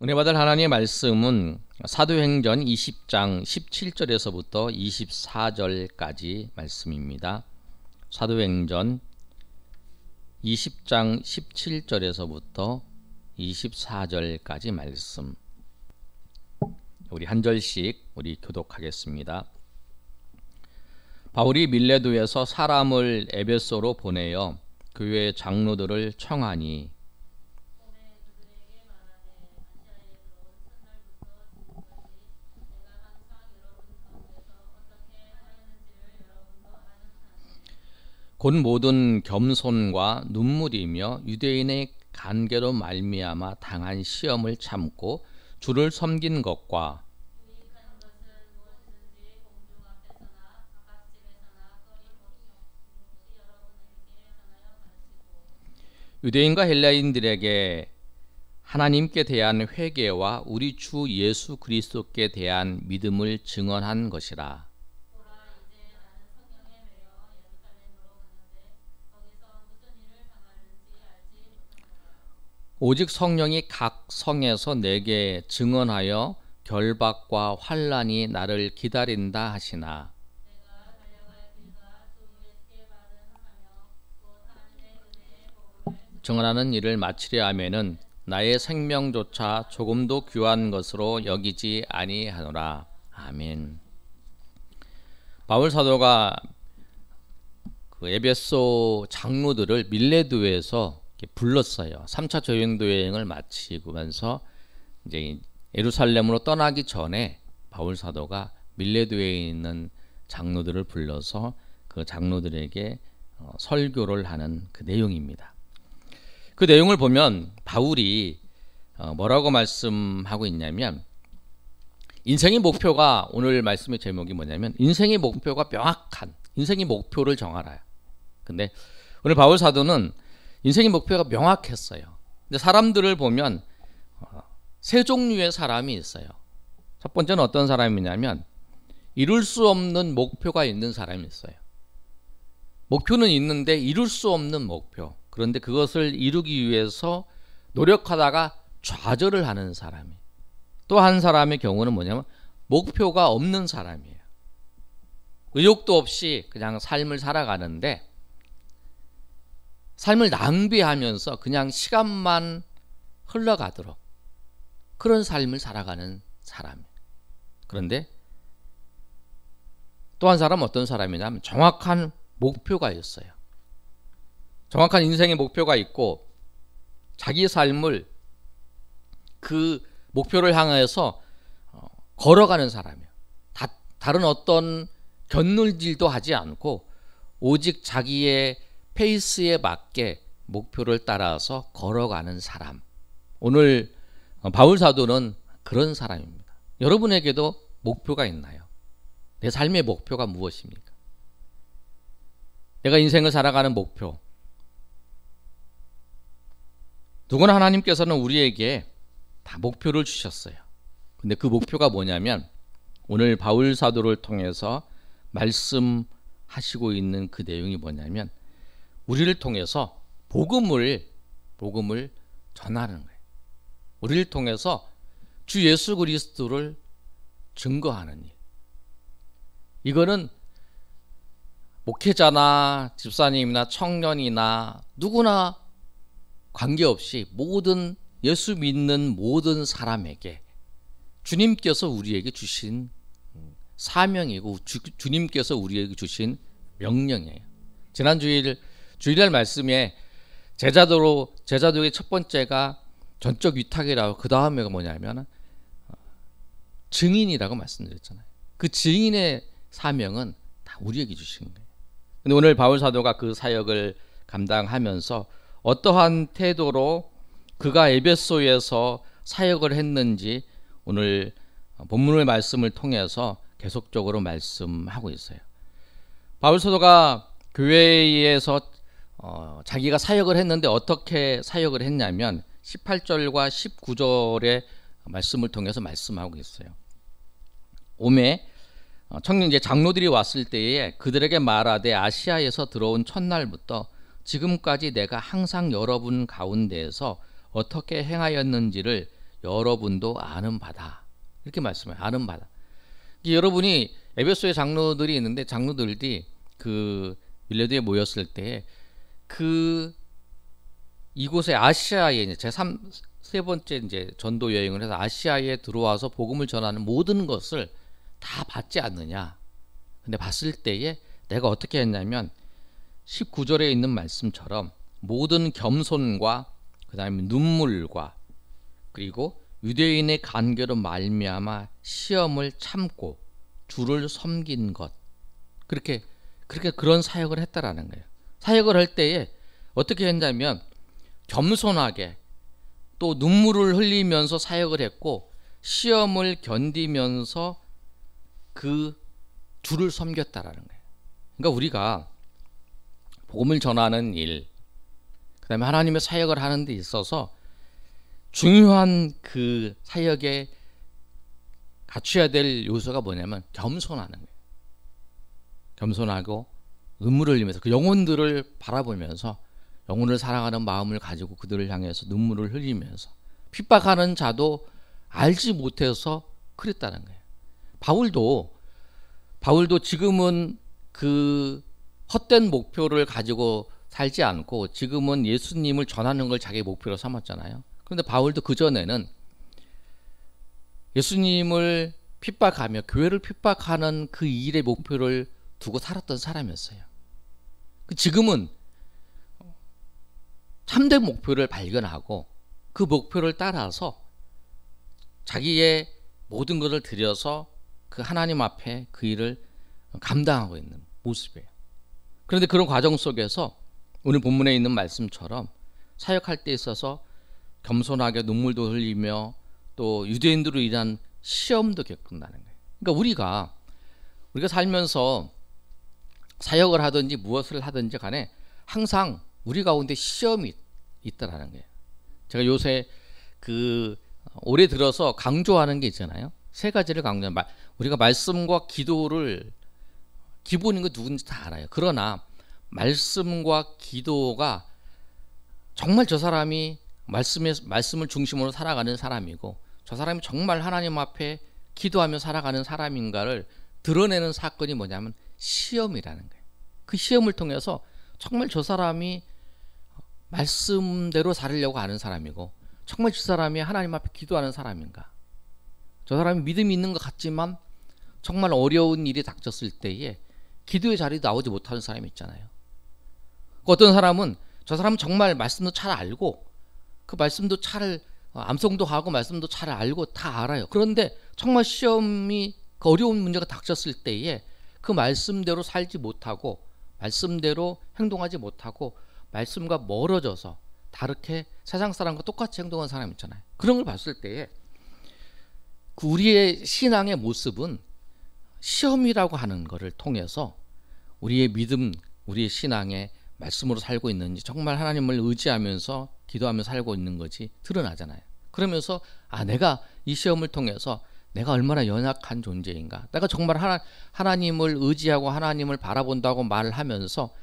은혜 받을 하나님의 말씀은 사도행전 20장 17절에서부터 24절까지 말씀입니다. 사도행전 20장 17절에서부터 24절까지 말씀. 우리 한 절씩 우리 교독하겠습니다. 바울이 밀레도에서 사람을 에베소로 보내어 교회 장로들을 청하니 곧 모든 겸손과 눈물이며 유대인의 간계로 말미암아 당한 시험을 참고 주를 섬긴 것과 유대인과 헬라인들에게 하나님께 대한 회개와 우리 주 예수 그리스도께 대한 믿음을 증언한 것이라. 오직 성령이 각 성에서 내게 증언하여 결박과 환난이 나를 기다린다 하시나 증언하는 일을 마치려 하면은 나의 생명조차 조금도 귀한 것으로 여기지 아니하노라. 아멘. 바울 사도가 그 에베소 장로들을 밀레도에서 불렀어요. 3차 조형도 여행을 마치면서 이제 예루살렘으로 떠나기 전에 바울 사도가 밀레도에 있는 장로들을 불러서 그 장로들에게 설교를 하는 그 내용입니다. 그 내용을 보면 바울이 뭐라고 말씀하고 있냐면, 인생의 목표가, 오늘 말씀의 제목이 뭐냐면 인생의 목표가 명확한, 인생의 목표를 정하라. 근데 오늘 바울 사도는 인생의 목표가 명확했어요. 근데 사람들을 보면 세 종류의 사람이 있어요. 첫 번째는 어떤 사람이냐면 이룰 수 없는 목표가 있는 사람이 있어요. 목표는 있는데 이룰 수 없는 목표. 그런데 그것을 이루기 위해서 노력하다가 좌절을 하는 사람이. 또 한 사람의 경우는 뭐냐면 목표가 없는 사람이에요. 의욕도 없이 그냥 삶을 살아가는데 삶을 낭비하면서 그냥 시간만 흘러가도록 그런 삶을 살아가는 사람이에요. 그런데 또 한 사람은 어떤 사람이냐면 정확한 목표가 있어요. 정확한 인생의 목표가 있고 자기 삶을 그 목표를 향해서 걸어가는 사람이에요. 다른 어떤 견눌질도 하지 않고 오직 자기의 페이스에 맞게 목표를 따라서 걸어가는 사람. 오늘 바울 사도는 그런 사람입니다. 여러분에게도 목표가 있나요? 내 삶의 목표가 무엇입니까? 내가 인생을 살아가는 목표. 누구나 하나님께서는 우리에게 다 목표를 주셨어요. 근데 그 목표가 뭐냐면 오늘 바울 사도를 통해서 말씀하시고 있는 그 내용이 뭐냐면 우리를 통해서 복음을 전하는 거예요. 우리를 통해서 주 예수 그리스도를 증거하는 일. 이거는 목회자나 집사님이나 청년이나 누구나 관계없이 모든 예수 믿는 모든 사람에게 주님께서 우리에게 주신 사명이고 주님께서 우리에게 주신 명령이에요. 지난 주일날 말씀에 제자도의 첫 번째가 전적 위탁이라고, 그 다음에가 뭐냐면 증인이라고 말씀드렸잖아요. 그 증인의 사명은 다 우리에게 주신 거예요. 근데 오늘 바울 사도가 그 사역을 감당하면서 어떠한 태도로 그가 에베소에서 사역을 했는지 오늘 본문의 말씀을 통해서 계속적으로 말씀하고 있어요. 바울 사도가 교회에서 자기가 사역을 했는데 어떻게 사역을 했냐면 18절과 19절의 말씀을 통해서 말씀하고 있어요. 오매 청년 장로들이 왔을 때에 그들에게 말하되 아시아에서 들어온 첫날부터 지금까지 내가 항상 여러분 가운데에서 어떻게 행하였는지를 여러분도 아는 바다. 이렇게 말씀해요. 아는 바다. 여러분이 에베소의 장로들이 있는데 장로들이 그 밀레도에 모였을 때 그 이곳에 아시아에 이제 세 번째 이제 전도 여행을 해서 아시아에 들어와서 복음을 전하는 모든 것을 다 받지 않느냐. 근데 봤을 때에 내가 어떻게 했냐면 19절에 있는 말씀처럼 모든 겸손과 그다음에 눈물과 그리고 유대인의 간교로 말미암아 시험을 참고 주를 섬긴 것 그렇게 그런 사역을 했다라는 거예요. 사역을 할 때에 어떻게 했냐면 겸손하게 또 눈물을 흘리면서 사역을 했고 시험을 견디면서 그 주를 섬겼다라는 거예요. 그러니까 우리가 복음을 전하는 일, 그다음에 하나님의 사역을 하는 데 있어서 중요한 그 사역에 갖춰야 될 요소가 뭐냐면 겸손하는 거예요. 겸손하고 눈물을 흘리면서 그 영혼들을 바라보면서 영혼을 사랑하는 마음을 가지고 그들을 향해서 눈물을 흘리면서 핍박하는 자도 알지 못해서 그랬다는 거예요. 바울도 지금은 그 헛된 목표를 가지고 살지 않고 지금은 예수님을 전하는 걸 자기 목표로 삼았잖아요. 그런데 바울도 그전에는 예수님을 핍박하며 교회를 핍박하는 그 일의 목표를 두고 살았던 사람이었어요. 지금은 참된 목표를 발견하고 그 목표를 따라서 자기의 모든 것을 들여서 그 하나님 앞에 그 일을 감당하고 있는 모습이에요. 그런데 그런 과정 속에서 오늘 본문에 있는 말씀처럼 사역할 때 있어서 겸손하게 눈물도 흘리며 또 유대인들로 인한 시험도 겪는다는 거예요. 그러니까 우리가 살면서 사역을 하든지 무엇을 하든지 간에 항상 우리 가운데 시험이 있다라는 거예요. 제가 요새 올해 들어서 강조하는 게 있잖아요. 세 가지를 강조해요. 우리가 말씀과 기도를 기본인 거 누군지 다 알아요. 그러나 말씀과 기도가 정말 저 사람이 말씀을 중심으로 살아가는 사람이고 저 사람이 정말 하나님 앞에 기도하며 살아가는 사람인가를 드러내는 사건이 뭐냐면 시험이라는 거예요. 그 시험을 통해서 정말 저 사람이 말씀대로 살으려고 하는 사람이고 정말 저 사람이 하나님 앞에 기도하는 사람인가. 저 사람이 믿음이 있는 것 같지만 정말 어려운 일이 닥쳤을 때에 기도의 자리에 나오지 못하는 사람이 있잖아요. 어떤 사람은 저 사람은 정말 말씀도 잘 알고 그 말씀도 잘 암송도 하고 말씀도 잘 알고 다 알아요. 그런데 정말 시험이 그 어려운 문제가 닥쳤을 때에 그 말씀대로 살지 못하고 말씀대로 행동하지 못하고 말씀과 멀어져서 다르게 세상 사람과 똑같이 행동하는 사람 있잖아요. 그런 걸 봤을 때에 우리의 신앙의 모습은 시험이라고 하는 것을 통해서 우리의 믿음, 우리의 신앙의 말씀으로 살고 있는지 정말 하나님을 의지하면서 기도하며 살고 있는 것이 드러나잖아요. 그러면서 내가 이 시험을 통해서 내가 얼마나 연약한 존재인가. 내가 정말 하나님을 의지하고 하나님을 바라본다고 말을 하면서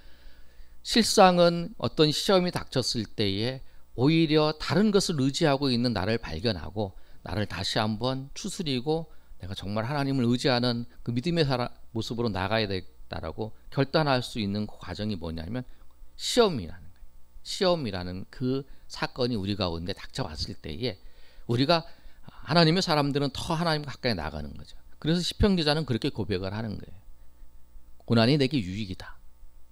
실상은 어떤 시험이 닥쳤을 때에 오히려 다른 것을 의지하고 있는 나를 발견하고 나를 다시 한번 추스리고 내가 정말 하나님을 의지하는 그 믿음의 모습으로 나가야 되겠다라고 결단할 수 있는 그 과정이 뭐냐면 시험이라는 거예요. 시험이라는 그 사건이 우리 가운데 닥쳐왔을 때에 우리가 하나님의 사람들은 더 하나님과 가까이 나가는 거죠. 그래서 시편 기자는 그렇게 고백을 하는 거예요. 고난이 내게 유익이다.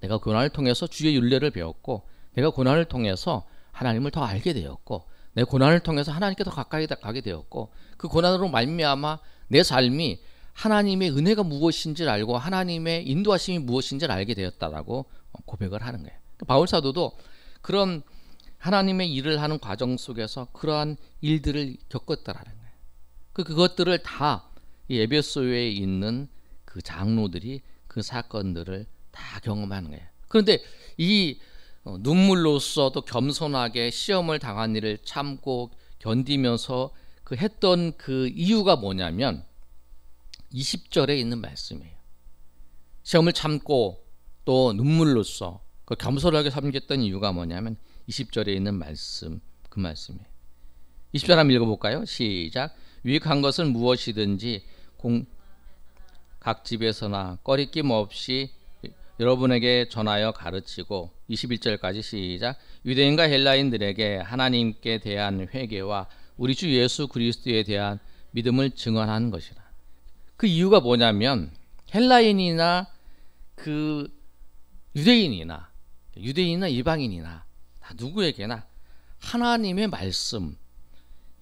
내가 고난을 통해서 주의 율례를 배웠고 내가 고난을 통해서 하나님을 더 알게 되었고 내 고난을 통해서 하나님께 더 가까이 가게 되었고 그 고난으로 말미암아 내 삶이 하나님의 은혜가 무엇인지를 알고 하나님의 인도하심이 무엇인지를 알게 되었다라고 고백을 하는 거예요. 바울 사도도 그런 하나님의 일을 하는 과정 속에서 그러한 일들을 겪었다라는 거예요. 그것들을 다 이 에베소에 있는 그 장로들이 그 사건들을 다 경험하는 거예요. 그런데 이 눈물로써 또 겸손하게 시험을 당한 일을 참고 견디면서 그 했던 그 이유가 뭐냐면 20절에 있는 말씀이에요. 시험을 참고 또 눈물로써 그 겸손하게 섬겼던 이유가 뭐냐면 20절에 있는 말씀, 그 말씀이에요. 20절 한번 읽어볼까요? 시작. 유익한 것은 무엇이든지 각 집에서나 꺼리낌 없이 여러분에게 전하여 가르치고 21절까지 시작. 유대인과 헬라인들에게 하나님께 대한 회개와 우리 주 예수 그리스도에 대한 믿음을 증언한 것이라. 그 이유가 뭐냐면 헬라인이나 그 유대인이나 이방인이나 다 누구에게나 하나님의 말씀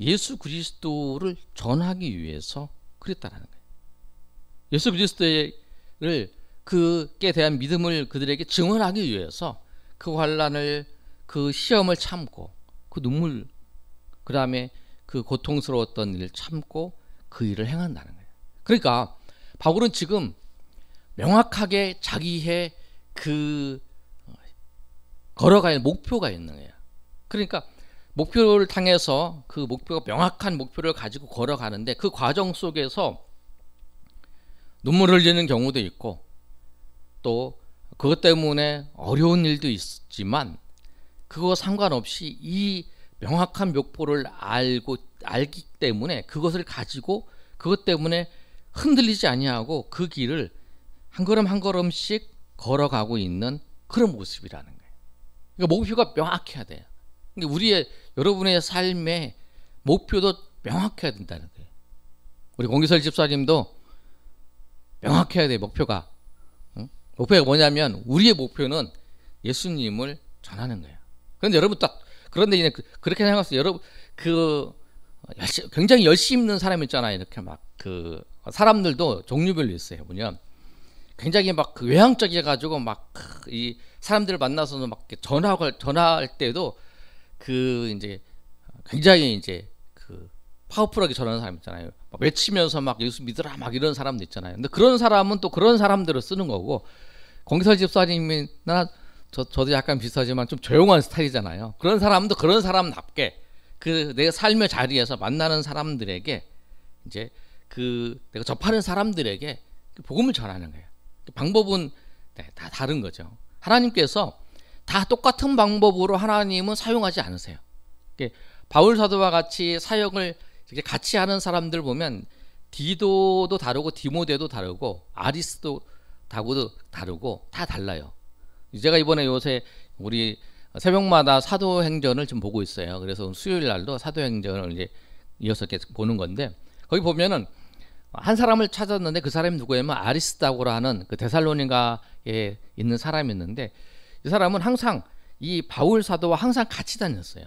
예수 그리스도를 전하기 위해서 그랬다라는 거예요. 예수 그리스도를 그에 대한 믿음을 그들에게 증언하기 위해서 그 환난을 그 시험을 참고 그 눈물 그 다음에 그 고통스러웠던 일을 참고 그 일을 행한다는 거예요. 그러니까 바울은 지금 명확하게 자기의 그 걸어갈 목표가 있는 거예요. 그러니까 목표를 향해서 그 목표가 명확한 목표를 가지고 걸어가는데 그 과정 속에서 눈물을 흘리는 경우도 있고 또 그것 때문에 어려운 일도 있지만 그거 상관없이 이 명확한 목표를 알기 때문에 그것을 가지고 그것 때문에 흔들리지 아니하고 그 길을 한 걸음 한 걸음씩 걸어가고 있는 그런 모습이라는 거예요. 그러니까 목표가 명확해야 돼요. 그러니까 여러분의 삶의 목표도 명확해야 된다는 거예요. 우리 공기설 집사님도 명확해야 돼요. 목표가. 목표가 뭐냐면 우리의 목표는 예수님을 전하는 거예요. 그런데 여러분 그런데 이제 그렇게 생각하세요. 여러분 굉장히 열심히 있는 사람 있잖아요. 이렇게 막 사람들도 종류별로 있어요. 보면 굉장히 막 외향적이어 가지고 막 이 사람들을 만나서는 막 전화할 때도 이제 굉장히 이제 파워풀하게 전하는 사람 있잖아요. 막 외치면서 막 예수 믿으라 막 이런 사람도 있잖아요. 근데 그런 사람은 또 그런 사람들을 쓰는 거고 공기설 집사님이나 저도 약간 비슷하지만 좀 조용한 스타일이잖아요. 그런 사람도 그런 사람답게 내 삶의 자리에서 만나는 사람들에게 이제 내가 접하는 사람들에게 복음을 전하는 거예요. 방법은 다 다른 거죠. 하나님께서 다 똑같은 방법으로 하나님은 사용하지 않으세요. 바울 사도와 같이 사역을 같이 하는 사람들 보면 디도도 다르고 디모데도 다르고 아리스도 다르고 다 달라요. 제가 이번에 요새 우리 새벽마다 사도행전을 좀 보고 있어요. 그래서 수요일 날도 사도행전을 이제 이어서 이렇게 보는 건데 거기 보면은 한 사람을 찾았는데 그 사람이 누구냐면 아리스다고라는 그 데살로니가에 있는 사람이 있는데 이 사람은 항상 이 바울 사도와 항상 같이 다녔어요.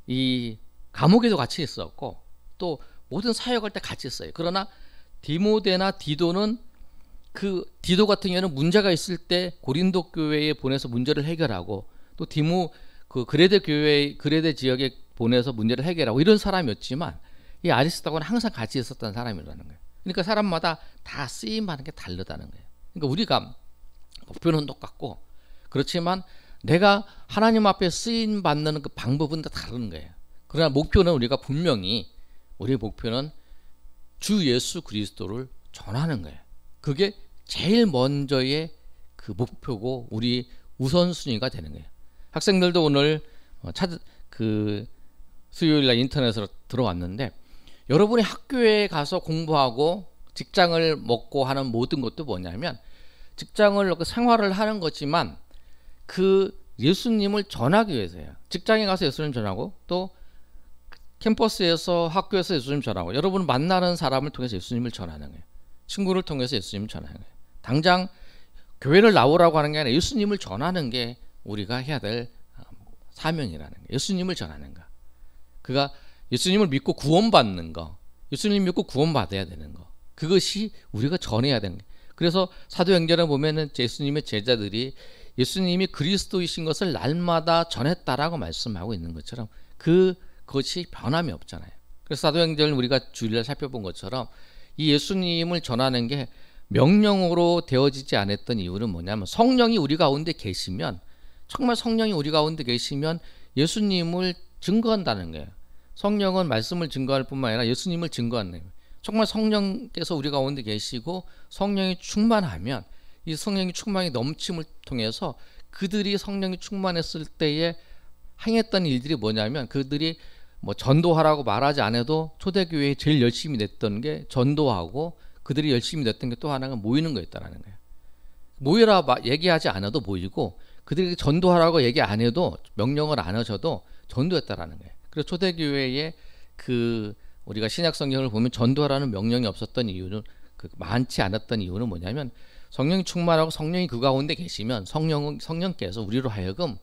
이 감옥에도 같이 있었고 또 모든 사역할 때 같이 있어요. 그러나 디모데나 디도는 디도 같은 경우는 문제가 있을 때 고린도 교회에 보내서 문제를 해결하고 또 그레데 지역에 보내서 문제를 해결하고 이런 사람이었지만 이 아리스도는 항상 같이 있었던 사람이라는 거예요. 그러니까 사람마다 다 쓰임 받는 게 다르다는 거예요. 그러니까 우리가 목표는 똑같고 그렇지만 내가 하나님 앞에 쓰임 받는 그 방법은 다 다른 거예요. 그러나 목표는 우리가 분명히 우리의 목표는 주 예수 그리스도를 전하는 거예요. 그게 제일 먼저의 그 목표고 우리 우선순위가 되는 거예요. 학생들도 오늘 수요일날 인터넷으로 들어왔는데 여러분이 학교에 가서 공부하고 직장을 먹고 하는 모든 것도 뭐냐면 직장을 생활을 하는 거지만 예수님을 전하기 위해서예요. 직장에 가서 예수님 전하고 또 캠퍼스에서 학교에서 예수님 전하고 여러분 만나는 사람을 통해서 예수님을 전하는 거예요. 친구를 통해서 예수님을 전하는 거예요. 당장 교회를 나오라고 하는 게 아니라 예수님을 전하는 게 우리가 해야 될 사명이라는 거예요. 예수님을 전하는 거. 그가 예수님을 믿고 구원받는 거, 예수님 믿고 구원받아야 되는 거, 그것이 우리가 전해야 되는 거예요. 그래서 사도행전에 보면은 예수님의 제자들이 예수님이 그리스도이신 것을 날마다 전했다라고 말씀하고 있는 것처럼 그것이 변함이 없잖아요. 그래서 사도행전을 우리가 주일날 살펴본 것처럼 이 예수님을 전하는 게 명령으로 되어지지 않았던 이유는 뭐냐면 성령이 우리 가운데 계시면 정말 성령이 우리 가운데 계시면 예수님을 증거한다는 거예요. 성령은 말씀을 증거할 뿐만 아니라 예수님을 증거하는 거예요. 정말 성령께서 우리 가운데 계시고 성령이 충만하면 이 성령의 충만이 넘침을 통해서 그들이 성령이 충만했을 때에 행했던 일들이 뭐냐면 그들이 뭐 전도하라고 말하지 않아도 초대교회에 제일 열심히 냈던 게 전도하고, 그들이 열심히 냈던 게 또 하나가 모이는 거였다라는 거예요. 모이라 얘기하지 않아도 모이고, 그들이 전도하라고 얘기 안 해도, 명령을 안 하셔도 전도했다라는 거예요. 그래서 초대교회에 우리가 신약 성경을 보면 전도하라는 명령이 없었던 이유는, 많지 않았던 이유는 뭐냐면, 성령이 충만하고 성령이 그 가운데 계시면 성령께서 우리로 하여금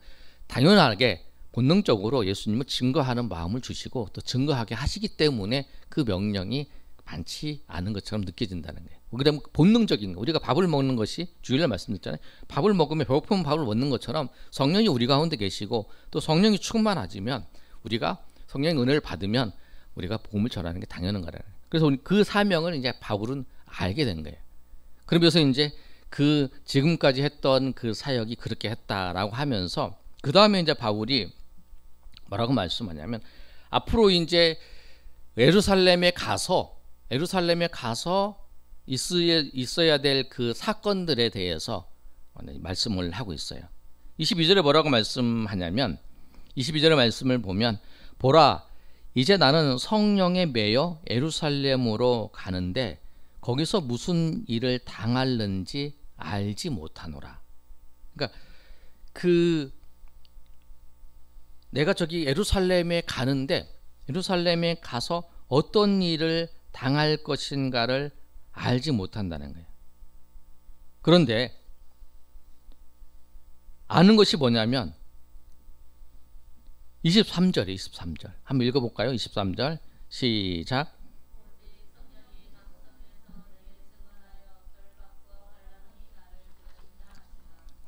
당연하게 본능적으로 예수님을 증거하는 마음을 주시고 또 증거하게 하시기 때문에 그 명령이 많지 않은 것처럼 느껴진다는 거예요. 그다음 본능적인 거, 우리가 밥을 먹는 것이 주일날 말씀드렸잖아요. 밥을 먹으면 배고프면 밥을 먹는 것처럼 성령이 우리 가운데 계시고 또 성령이 충만해지면, 우리가 성령의 은혜를 받으면 우리가 복음을 전하는 게 당연한 거라는 거예요. 그래서 그 사명을 이제 바울은 알게 된 거예요. 그러면서 이제 지금까지 했던 그 사역이 그렇게 했다라고 하면서, 그 다음에 이제 바울이 뭐라고 말씀하냐면, 앞으로 이제 예루살렘에 가서 있어야 될 그 사건들에 대해서 말씀을 하고 있어요. 22절에 뭐라고 말씀하냐면, 22절의 말씀을 보면, 보라, 이제 나는 성령에 매여 예루살렘으로 가는데 거기서 무슨 일을 당할는지 알지 못하노라. 그러니까 내가 저기 예루살렘에 가는데, 예루살렘에 가서 어떤 일을 당할 것인가를 알지 못한다는 거예요. 그런데 아는 것이 뭐냐면 23절 한번 읽어볼까요? 23절 시작.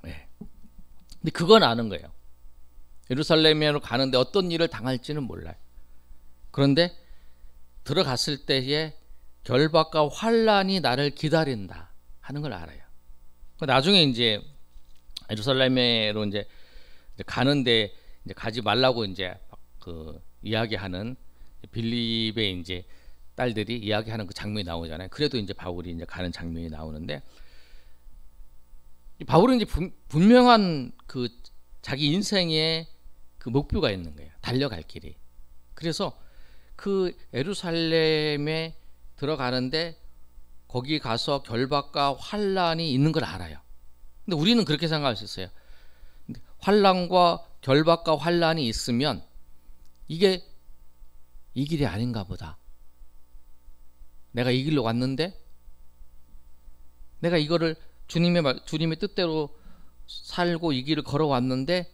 네. 근데 그건 아는 거예요. 예루살렘으로 가는데 어떤 일을 당할지는 몰라요. 그런데 들어갔을 때에 결박과 환란이 나를 기다린다 하는 걸 알아요. 나중에 이제 예루살렘으로 이제 가는데 이제 가지 말라고 이제 이야기하는 빌립의 이제 딸들이 이야기하는 그 장면이 나오잖아요. 그래도 이제 바울이 이제 가는 장면이 나오는데, 바울은 이제 분명한 자기 인생의 그 목표가 있는 거예요. 달려갈 길이. 그래서 그 예루살렘에 들어가는데 거기 가서 결박과 환란이 있는 걸 알아요. 근데 우리는 그렇게 생각할 수 있어요. 결박과 환란이 있으면 이게 이 길이 아닌가 보다. 내가 이 길로 왔는데 내가 이거를 주님의 뜻대로 살고 이 길을 걸어왔는데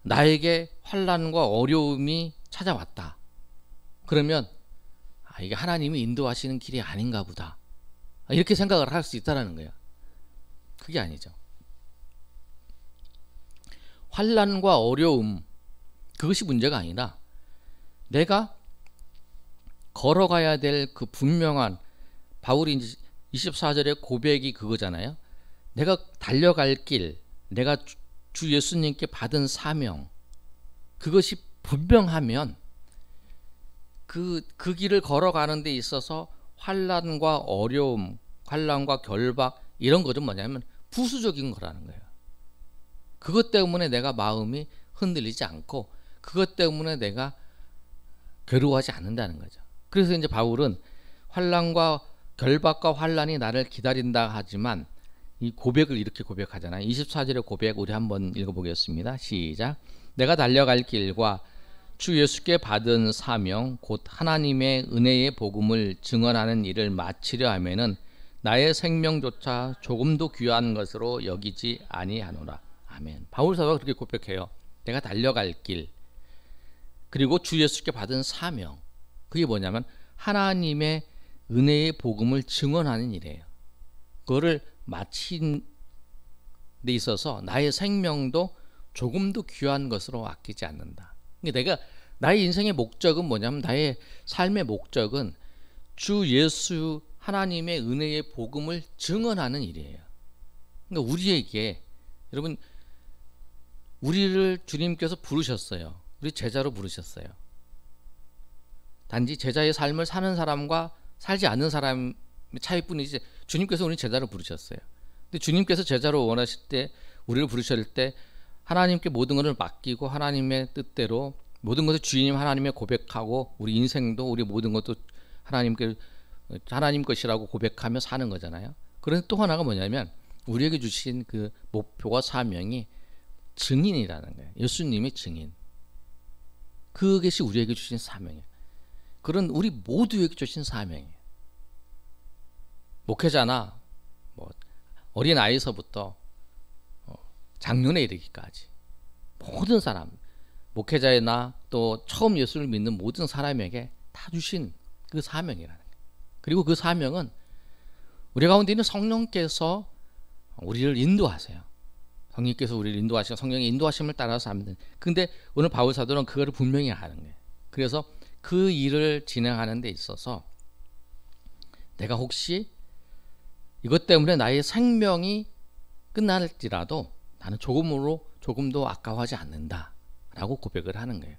나에게 환란과 어려움이 찾아왔다. 그러면 이게 하나님이 인도하시는 길이 아닌가 보다. 이렇게 생각을 할 수 있다는 거예요. 그게 아니죠. 환란과 어려움, 그것이 문제가 아니라 내가 걸어가야 될 그 분명한, 바울이 이제 24절의 고백이 그거잖아요. 내가 달려갈 길, 내가 주 예수님께 받은 사명, 그것이 분명하면 그 길을 걸어가는 데 있어서 환란과 어려움, 환란과 결박, 이런 것은 뭐냐면 부수적인 거라는 거예요. 그것 때문에 내가 마음이 흔들리지 않고 그것 때문에 내가 괴로워하지 않는다는 거죠. 그래서 이제 바울은 결박과 환란이 나를 기다린다 하지만 이 고백을 이렇게 고백하잖아요. 24절의 고백 우리 한번 읽어보겠습니다. 시작. 내가 달려갈 길과 주 예수께 받은 사명 곧 하나님의 은혜의 복음을 증언하는 일을 마치려 하면은 나의 생명조차 조금도 귀한 것으로 여기지 아니하노라. 아멘. 바울 사도가 그렇게 고백해요. 내가 달려갈 길, 그리고 주 예수께 받은 사명, 그게 뭐냐면 하나님의 은혜의 복음을 증언하는 일이에요. 그거를 마친 데 있어서 나의 생명도 조금도 귀한 것으로 아끼지 않는다. 나의 인생의 목적은 뭐냐면, 나의 삶의 목적은 주 예수 하나님의 은혜의 복음을 증언하는 일이에요. 그러니까 우리에게, 여러분, 우리를 주님께서 부르셨어요. 우리 제자로 부르셨어요. 단지 제자의 삶을 사는 사람과 살지 않는 사람의 차이뿐이지 주님께서 우리 제자로 부르셨어요. 근데 주님께서 제자로 원하실 때, 우리를 부르실 때 하나님께 모든 것을 맡기고 하나님의 뜻대로 모든 것의 주인님 하나님의 고백하고 우리 인생도 우리 모든 것도 하나님 것이라고 고백하며 사는 거잖아요. 그런데 또 하나가 뭐냐면 우리에게 주신 그 목표와 사명이 증인이라는 거예요. 예수님의 증인. 그것이 우리에게 주신 사명이에요. 그런 우리 모두에게 주신 사명이에요. 목회자나 뭐 어린 아이서부터 장년에 이르기까지 모든 사람, 목회자나 또 처음 예수를 믿는 모든 사람에게 다 주신 그 사명이라는 거예요. 그리고 그 사명은 우리 가운데 있는 성령께서 우리를 인도하세요. 성령께서 우리를 인도하시고 성령의 인도하심을 따라서 합니다. 근데 오늘 바울 사도는 그거를 분명히 하는 거예요. 그래서 그 일을 진행하는 데 있어서 내가 혹시 이것 때문에 나의 생명이 끝날지라도 나는 조금도 아까워하지 않는다 라고 고백을 하는 거예요.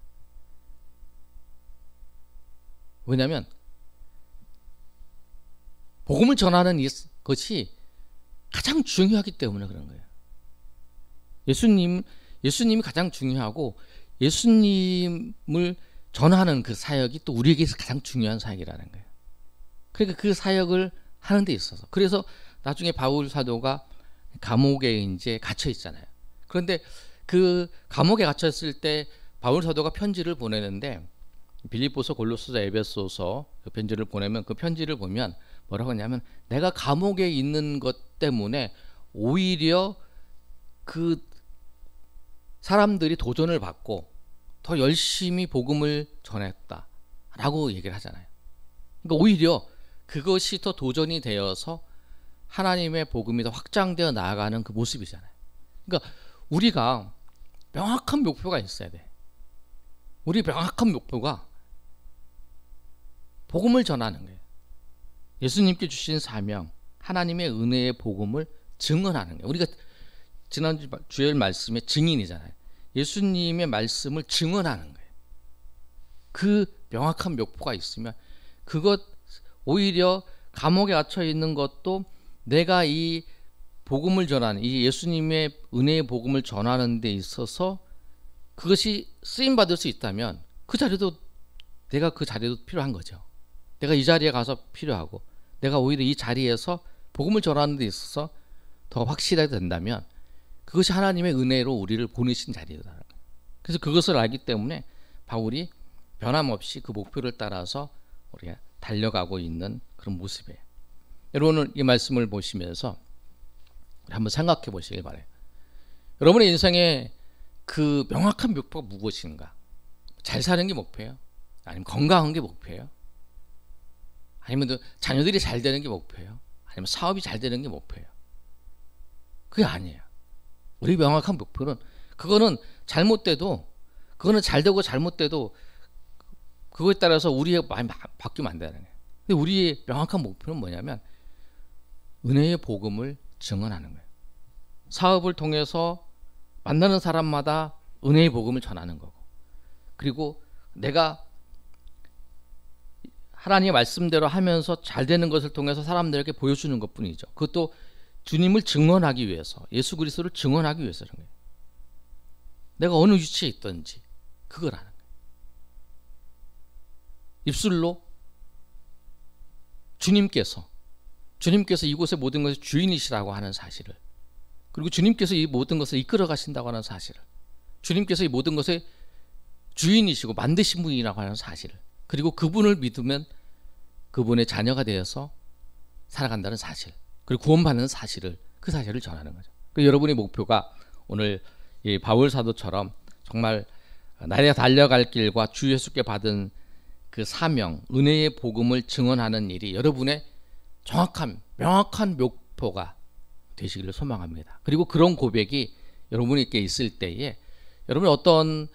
왜냐하면 복음을 전하는 것이 가장 중요하기 때문에 그런 거예요. 예수님이 가장 중요하고 예수님을 전하는 그 사역이 또 우리에게서 가장 중요한 사역이라는 거예요. 그러니까 그 사역을 하는 데 있어서 그래서 나중에 바울 사도가 감옥에 이제 갇혀 있잖아요. 그런데 그 감옥에 갇혀 있을 때 바울 사도가 편지를 보내는데 빌립보서, 골로새서, 에베소서 그 편지를 보내면 그 편지를 보면 뭐라고 하냐면 내가 감옥에 있는 것 때문에 오히려 그 사람들이 도전을 받고 더 열심히 복음을 전했다라고 얘기를 하잖아요. 그러니까 오히려 그것이 더 도전이 되어서 하나님의 복음이 더 확장되어 나아가는 그 모습이잖아요. 그러니까 우리가 명확한 목표가 있어야 돼. 우리 명확한 목표가 복음을 전하는 거예요. 예수님께 주신 사명, 하나님의 은혜의 복음을 증언하는 거예요. 우리가 지난주 주일 말씀의 증인이잖아요. 예수님의 말씀을 증언하는 거예요. 그 명확한 목표가 있으면 그것 오히려 감옥에 갇혀 있는 것도 내가 이 복음을 전하는 이 예수님의 은혜의 복음을 전하는 데 있어서 그것이 쓰임 받을 수 있다면 그 자리도 내가 그 자리도 필요한 거죠. 내가 이 자리에 가서 필요하고 내가 오히려 이 자리에서 복음을 전하는 데 있어서 더 확실하게 된다면 그것이 하나님의 은혜로 우리를 보내신 자리다. 그래서 그것을 알기 때문에 바울이 변함없이 그 목표를 따라서 우리가 달려가고 있는 그런 모습이에요. 여러분은 이 말씀을 보시면서 한번 생각해 보시길 바라요. 여러분의 인생에 그 명확한 목표가 무엇인가? 잘 사는 게 목표예요? 아니면 건강한 게 목표예요? 아니면 자녀들이 잘 되는 게 목표예요? 아니면 사업이 잘 되는 게 목표예요? 그게 아니에요. 우리 명확한 목표는 그거는 잘못돼도 그거는 잘 되고 잘못돼도 그거에 따라서 우리의 마음이 바뀌면 안 되는 거예요. 근데 우리의 명확한 목표는 뭐냐면 은혜의 복음을 증언하는 거예요. 사업을 통해서 만나는 사람마다 은혜의 복음을 전하는 거고 그리고 내가 하나님의 말씀대로 하면서 잘 되는 것을 통해서 사람들에게 보여주는 것뿐이죠. 그것도 주님을 증언하기 위해서 예수 그리스도를 증언하기 위해서는 거예요. 내가 어느 위치에 있든지 그걸 하는 거예요. 입술로 주님께서 이곳의 모든 것의 주인이시라고 하는 사실을 그리고 주님께서 이 모든 것을 이끌어 가신다고 하는 사실을 주님께서 이 모든 것의 주인이시고 만드신 분이라고 하는 사실을 그리고 그분을 믿으면 그분의 자녀가 되어서 살아간다는 사실 그리고 구원받는 사실을 그 사실을 전하는 거죠. 여러분의 목표가 오늘 이 바울 사도처럼 정말 나의 달려갈 길과 주 예수께 받은 그 사명, 은혜의 복음을 증언하는 일이 여러분의 정확한 명확한 목표가 되시기를 소망합니다. 그리고 그런 고백이 여러분에게 있을 때에 여러분이 어떤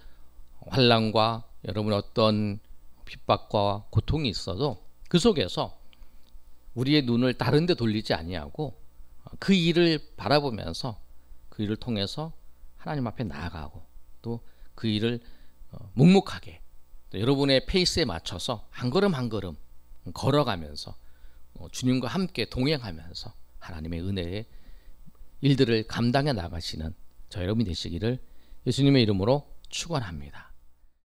환난과 여러분의 어떤 핍박과 고통이 있어도 그 속에서 우리의 눈을 다른 데 돌리지 아니하고 그 일을 바라보면서 그 일을 통해서 하나님 앞에 나아가고 또 그 일을 묵묵하게 또 여러분의 페이스에 맞춰서 한 걸음 한 걸음 걸어가면서 주님과 함께 동행하면서 하나님의 은혜의 일들을 감당해 나가시는 저 여러분이 되시기를 예수님의 이름으로 축원합니다.